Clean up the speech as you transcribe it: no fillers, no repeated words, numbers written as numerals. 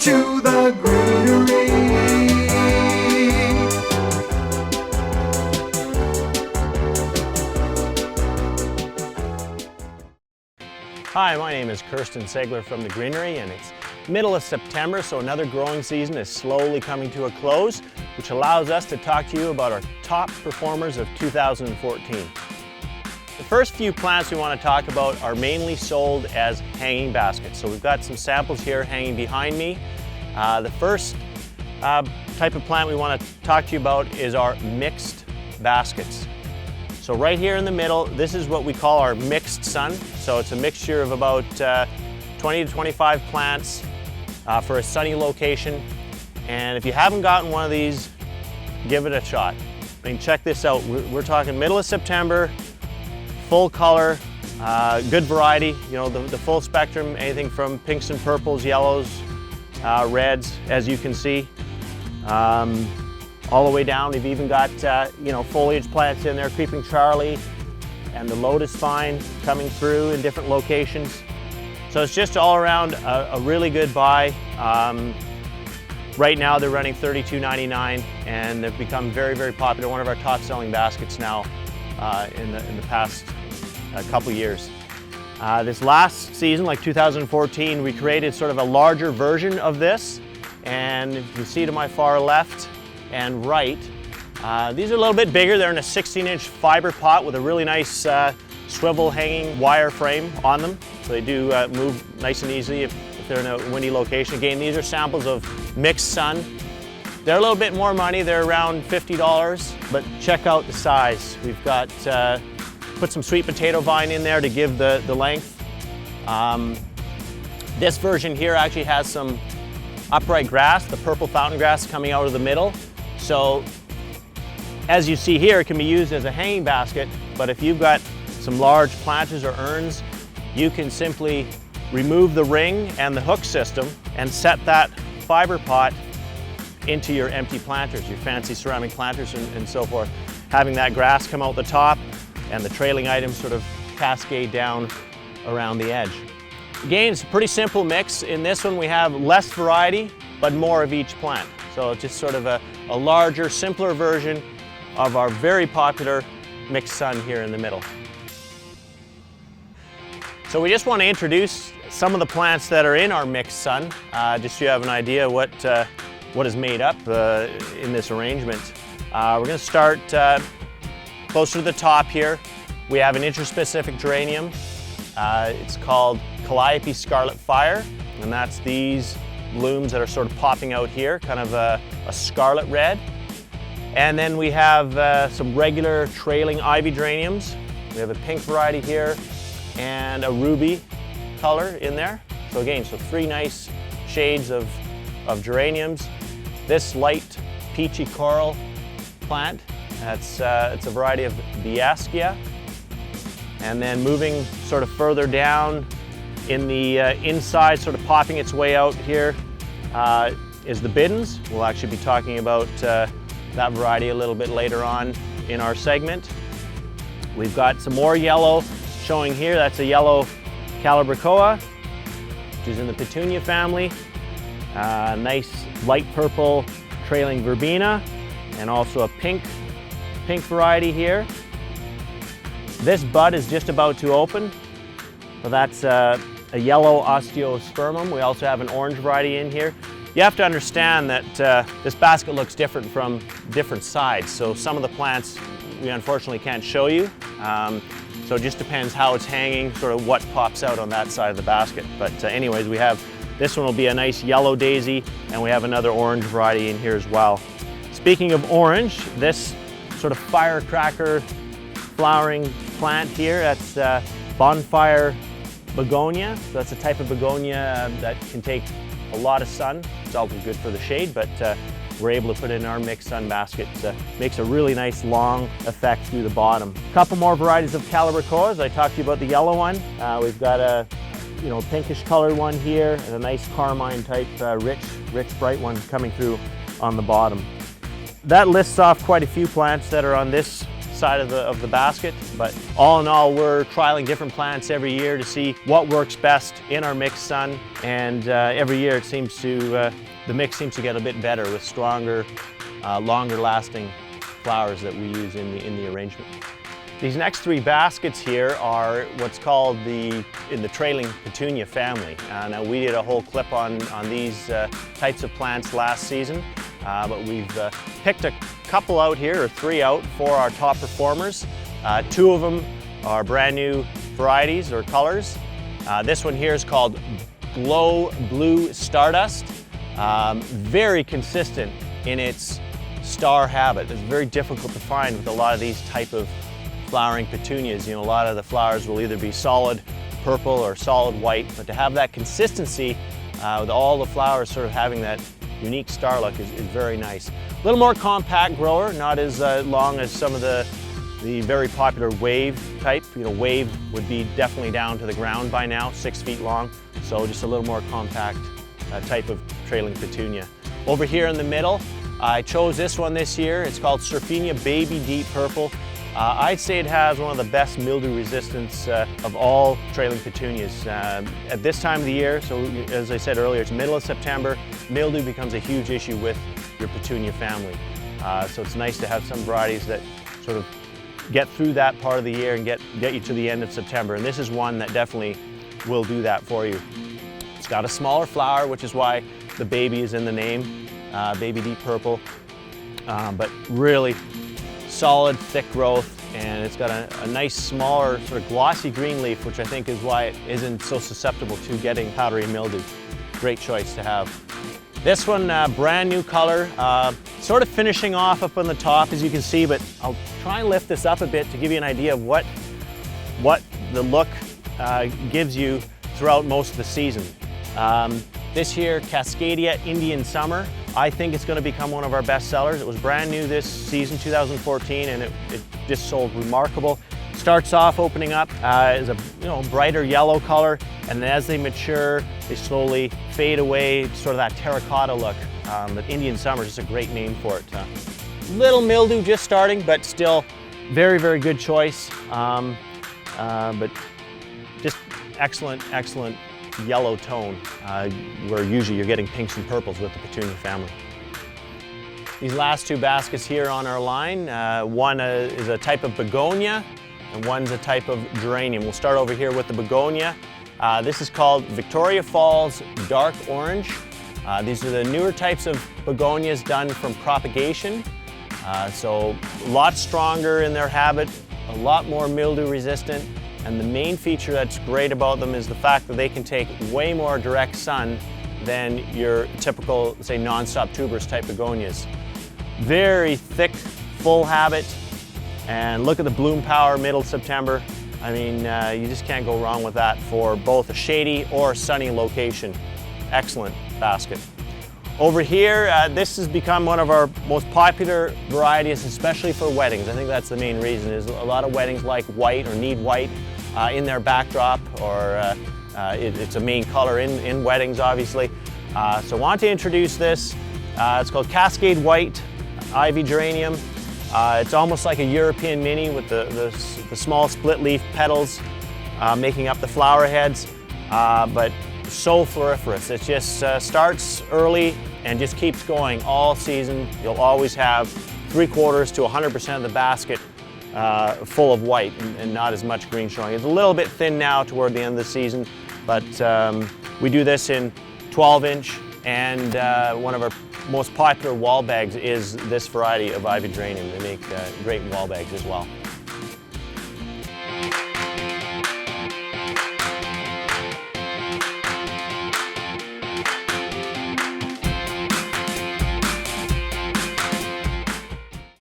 to the greenery. Hi, my name is Kirsten Segler from the Greenery, and it's middle of September, so another growing season is slowly coming to a close, which allows us to talk to you about our top performers of 2014. The first few plants we want to talk about are mainly sold as hanging baskets. So we've got some samples here hanging behind me. The first type of plant we want to talk to you about is our mixed baskets. So right here in the middle, this is what we call our mixed sun. So it's a mixture of about 20 to 25 plants for a sunny location. And if you haven't gotten one of these, give it a shot. I mean, check this out. We're talking middle of September, full color, good variety, you know, the full spectrum, anything from pinks and purples, yellows, reds, as you can see. All the way down, we've even got you know, foliage plants in there, Creeping Charlie and the Lotus Vine coming through in different locations. So it's just all around a really good buy. Right now they're running $32.99 and they've become very, very popular. One of our top selling baskets now in the past couple years. This last season, like 2014, we created sort of a larger version of this. And you can see to my far left and right, these are a little bit bigger. They're in a 16-inch fiber pot with a really nice swivel hanging wire frame on them. So they do move nice and easily if they're in a windy location. Again, these are samples of mixed sun. They're a little bit more money. They're around $50, but check out the size. We've got, put some sweet potato vine in there to give the length. This version here actually has some upright grass, the purple fountain grass coming out of the middle. So as you see here, it can be used as a hanging basket, but if you've got some large planters or urns, you can simply remove the ring and the hook system and set that fiber pot into your empty planters, your fancy ceramic planters and so forth. Having that grass come out the top and the trailing items sort of cascade down around the edge. Again, it's a pretty simple mix. In this one we have less variety, but more of each plant. So it's just sort of a larger, simpler version of our very popular mixed sun here in the middle. So we just want to introduce some of the plants that are in our mixed sun, just so you have an idea what is made up in this arrangement. We're going to start closer to the top here. We have an interspecific geranium. It's called Calliope Scarlet Fire, and that's these blooms that are sort of popping out here, kind of a scarlet red. And then we have some regular trailing ivy geraniums. We have a pink variety here and a ruby color in there. So again, so three nice shades of geraniums. This light peachy coral plant, it's a variety of Diascia. And then moving sort of further down in the inside, sort of popping its way out here, is the Biddens. We'll actually be talking about that variety a little bit later on in our segment. We've got some more yellow showing here. That's a yellow Calibrachoa, which is in the Petunia family. Nice light purple trailing Verbena, and also a pink variety here. This bud is just about to open. So that's a yellow Osteospermum. We also have an orange variety in here. You have to understand that this basket looks different from different sides. So some of the plants we unfortunately can't show you. So it just depends how it's hanging, sort of what pops out on that side of the basket. But anyways, we have, this one will be a nice yellow daisy, and we have another orange variety in here as well. Speaking of orange, this sort of firecracker flowering plant here, that's Bonfire Begonia. So that's a type of begonia that can take a lot of sun. It's also good for the shade, but we're able to put it in our mixed sun basket. Makes a really nice long effect through the bottom. A couple more varieties of Calibrachoas. I talked to you about the yellow one. We've got a pinkish colored one here and a nice carmine type rich bright one coming through on the bottom. That lists off quite a few plants that are on this side of the basket. But all in all, we're trialing different plants every year to see what works best in our mixed sun. And every year it seems to, the mix seems to get a bit better with stronger, longer lasting flowers that we use in the arrangement. These next 3 baskets here are what's called in the trailing Petunia family. Now we did a whole clip on these types of plants last season, but we've picked a couple out here, or 3 out, for our top performers. 2 of them are brand new varieties or colors. This one here is called Glow Blue Stardust. Very consistent in its star habit. It's very difficult to find with a lot of these type of flowering petunias. You know, a lot of the flowers will either be solid purple or solid white, but to have that consistency with all the flowers sort of having that unique star look is very nice. A little more compact grower, not as long as some of the very popular wave type. You know, wave would be definitely down to the ground by now, 6 feet long, so just a little more compact type of trailing petunia. Over here in the middle, I chose this one this year. It's called Surfinia Baby Deep Purple. I'd say it has one of the best mildew resistance of all trailing petunias. At this time of the year, so as I said earlier, it's middle of September, mildew becomes a huge issue with your petunia family. So it's nice to have some varieties that sort of get through that part of the year and get you to the end of September. And this is one that definitely will do that for you. It's got a smaller flower, which is why the baby is in the name, Baby Deep Purple, but really solid, thick growth, and it's got a nice, smaller, sort of glossy green leaf, which I think is why it isn't so susceptible to getting powdery mildew. Great choice to have. This one, brand new color, sort of finishing off up on the top, as you can see, but I'll try and lift this up a bit to give you an idea of what the look gives you throughout most of the season. This here, Cascadia Indian Summer, I think it's going to become one of our best sellers. It was brand new this season, 2014, and it just sold remarkable. Starts off opening up as a brighter yellow color, and then as they mature, they slowly fade away, sort of that terracotta look. But Indian Summer is just a great name for it. Little mildew just starting, but still very, very good choice. But just excellent, excellent yellow tone, where usually you're getting pinks and purples with the Petunia family. These last 2 baskets here on our line, one is a type of Begonia and one's a type of Geranium. We'll start over here with the Begonia. This is called Victoria Falls Dark Orange. These are the newer types of Begonias done from propagation. So a lot stronger in their habit, a lot more mildew resistant. And the main feature that's great about them is the fact that they can take way more direct sun than your typical, say, non-stop tuberous type begonias. Very thick, full habit, and look at the bloom power middle September. I mean, you just can't go wrong with that for both a shady or sunny location. Excellent basket. Over here, this has become one of our most popular varieties, especially for weddings. I think that's the main reason, is a lot of weddings like white or need white in their backdrop, or it's a main color in weddings, obviously. So I want to introduce this. It's called Cascade White Ivy Geranium. It's almost like a European mini with the small split leaf petals making up the flower heads, but so floriferous. It just starts early and just keeps going all season. You'll always have 3/4 to 100% of the basket full of white and not as much green showing. It's a little bit thin now toward the end of the season, but we do this in 12-inch, and one of our most popular wall bags is this variety of Ivy Geranium. They make great wall bags as well.